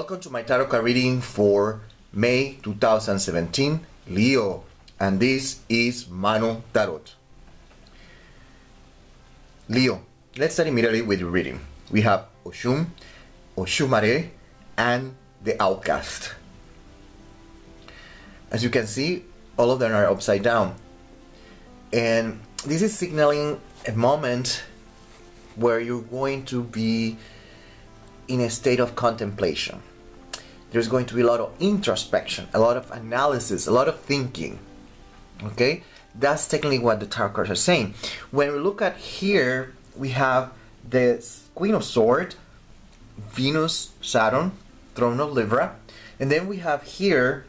Welcome to my tarot card reading for May 2017, Leo, and this is Mano Tarot. Leo, let's start immediately with your reading. We have Oshun, Oshumare, and the Outcast. As you can see, all of them are upside down. And this is signaling a moment where you're going to be in a state of contemplation. There's going to be a lot of introspection, a lot of analysis, a lot of thinking. Okay? That's technically what the tarot cards are saying. When we look at here, we have the Queen of Swords, Venus, Saturn, Throne of Libra, and then we have here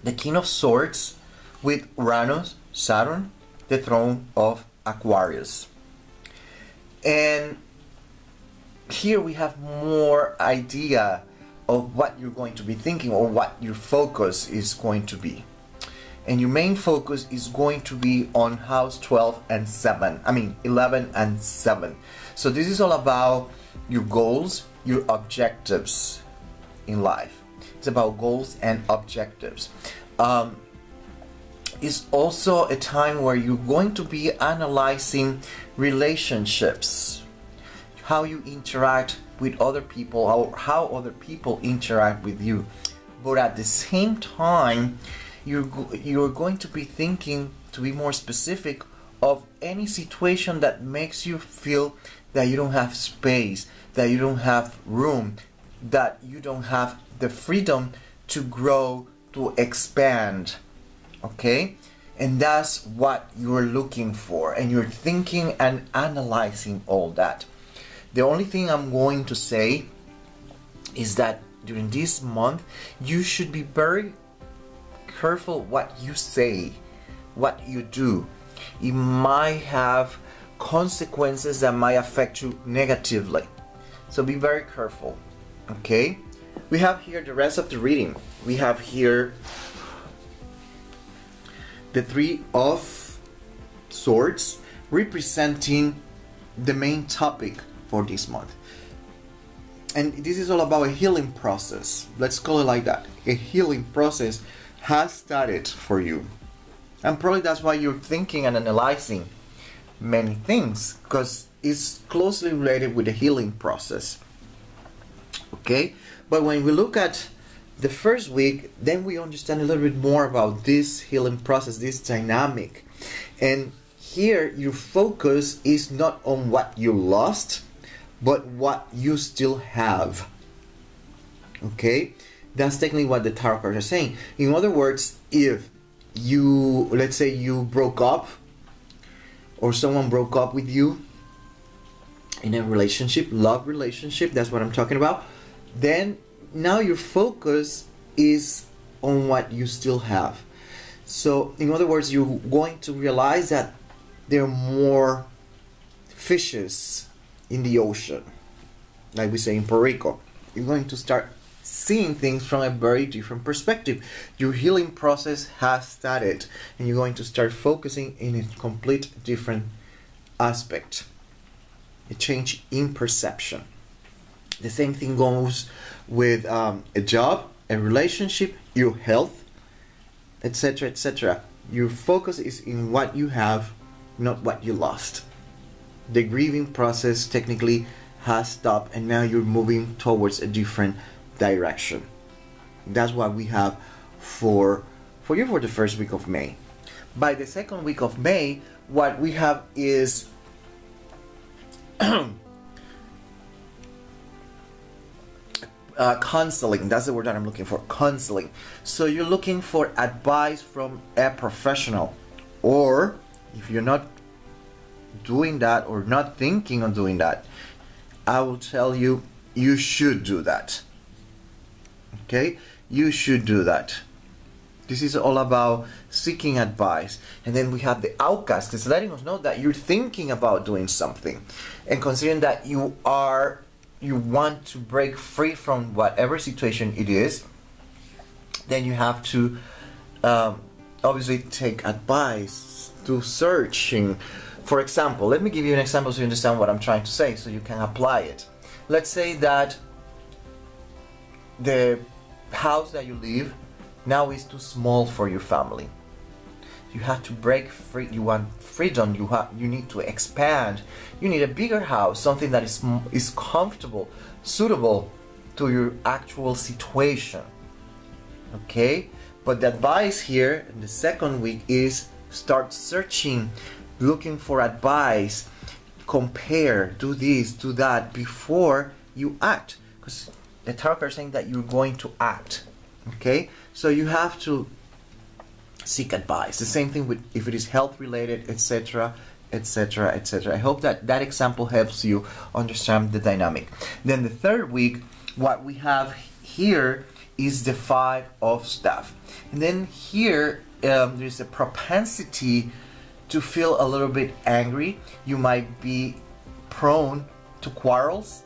the King of Swords with Uranus, Saturn, the Throne of Aquarius. And here we have more idea of what you're going to be thinking or what your focus is going to be. And your main focus is going to be on house 12 and 7. I mean 11 and 7. So this is all about your goals, your objectives in life. It's about goals and objectives. It's also a time where you're going to be analyzing relationships, how you interact with other people, or how other people interact with you. But at the same time, you're going to be thinking, to be more specific, of any situation that makes you feel that you don't have space, that you don't have room, that you don't have the freedom to grow, to expand. Okay? And that's what you're looking for, and you're thinking and analyzing all that. The only thing I'm going to say is that during this month you should be very careful what you say, what you do. It might have consequences that might affect you negatively, so be very careful. Okay, we have here the rest of the reading. We have here the Three of Swords, representing the main topic for this month. And this is all about a healing process. Let's call it like that. A healing process has started for you. And probably that's why you're thinking and analyzing many things, because it's closely related with the healing process. Okay? But when we look at the first week, then we understand a little bit more about this healing process, this dynamic. And here your focus is not on what you lost, but what you still have. Okay? That's technically what the tarot cards are saying. In other words, if you, let's say you broke up, or someone broke up with you in a relationship, love relationship, that's what I'm talking about, then now your focus is on what you still have. So in other words, you're going to realize that there are more fishes in the ocean, like we say in Puerto Rico. You're going to start seeing things from a very different perspective. Your healing process has started, and you're going to start focusing in a complete different aspect, a change in perception. The same thing goes with a job, a relationship, your health, etc., etc. Your focus is in what you have, not what you lost. The grieving process technically has stopped, and now you're moving towards a different direction. That's what we have for you for the first week of May. By the second week of May, what we have is counseling. That's the word that I'm looking for, counseling. So you're looking for advice from a professional, or if you're not doing that or not thinking of doing that, I will tell you, you should do that. Okay, you should do that. This is all about seeking advice. And then we have the Outcast. It's letting us know that you're thinking about doing something, and considering that you want to break free from whatever situation it is, then you have to obviously take advice, do searching. For example, let me give you an example so you understand what I'm trying to say, so you can apply it. Let's say that the house that you live now is too small for your family. You have to break free. You want freedom. You need to expand. You need a bigger house, something that is comfortable, suitable to your actual situation. Okay, but the advice here in the second week is start searching, looking for advice, compare, do this, do that before you act, because the tarot card is saying that you're going to act. Okay, so you have to seek advice. The same thing with if it is health related, etc., etc., etc. I hope that that example helps you understand the dynamic. Then the third week, what we have here is the Five of Staff, and then here there's a propensity to feel a little bit angry. You might be prone to quarrels,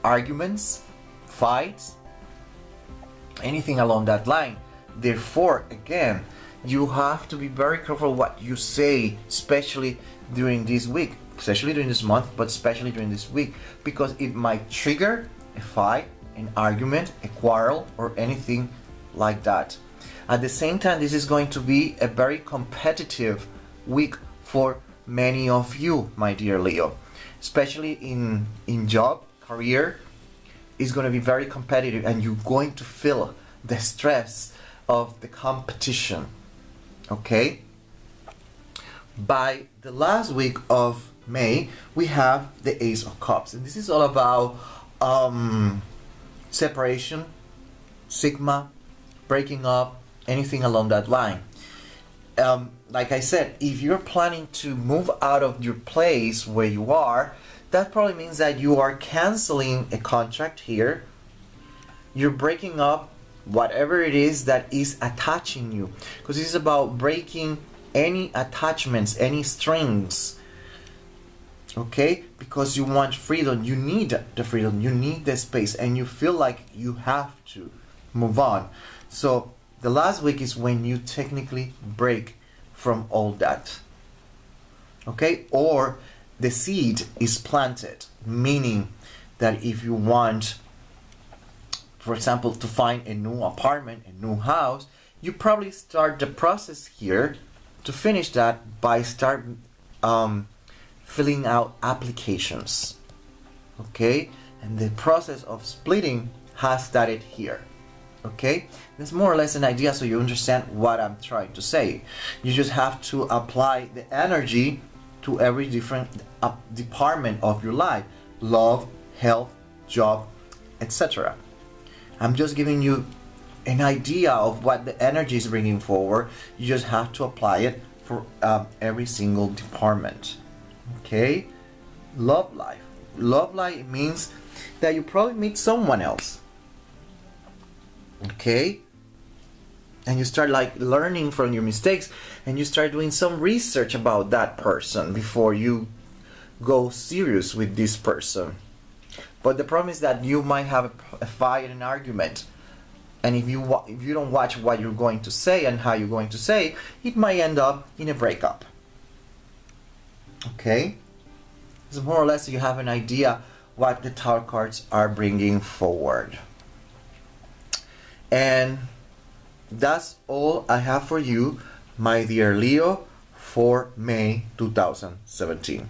arguments, fights, anything along that line. Therefore, again, you have to be very careful what you say, especially during this week, especially during this month, but especially during this week, because it might trigger a fight, an argument, a quarrel, or anything like that. At the same time, this is going to be a very competitive week for many of you, my dear Leo, especially in job, career. Is going to be very competitive, and you're going to feel the stress of the competition. Okay, by the last week of May we have the Ace of Cups, and this is all about separation, sigma, breaking up, anything along that line. Like I said, if you're planning to move out of your place where you are, that probably means that you are canceling a contract here. You're breaking up whatever it is that is attaching you, because this is about breaking any attachments, any strings. Okay, because you want freedom, you need the freedom, you need the space, and you feel like you have to move on. So the last week is when you technically break from all that. Okay, or the seed is planted, meaning that if you want, for example, to find a new apartment, a new house, you probably start the process here to finish that by start filling out applications. Okay, and the process of splitting has started here. Okay, that's more or less an idea, so you understand what I'm trying to say. You just have to apply the energy to every different department of your life: love, health, job, etc. I'm just giving you an idea of what the energy is bringing forward. You just have to apply it for every single department. Okay, love life. Love life means that you probably meet someone else. Okay, and you start like learning from your mistakes, and you start doing some research about that person before you go serious with this person. But the problem is that you might have a fight and an argument, and if you don't watch what you're going to say and how you're going to say, it might end up in a breakup. Okay, so more or less you have an idea what the tarot cards are bringing forward. And that's all I have for you, my dear Leo, for May 2017.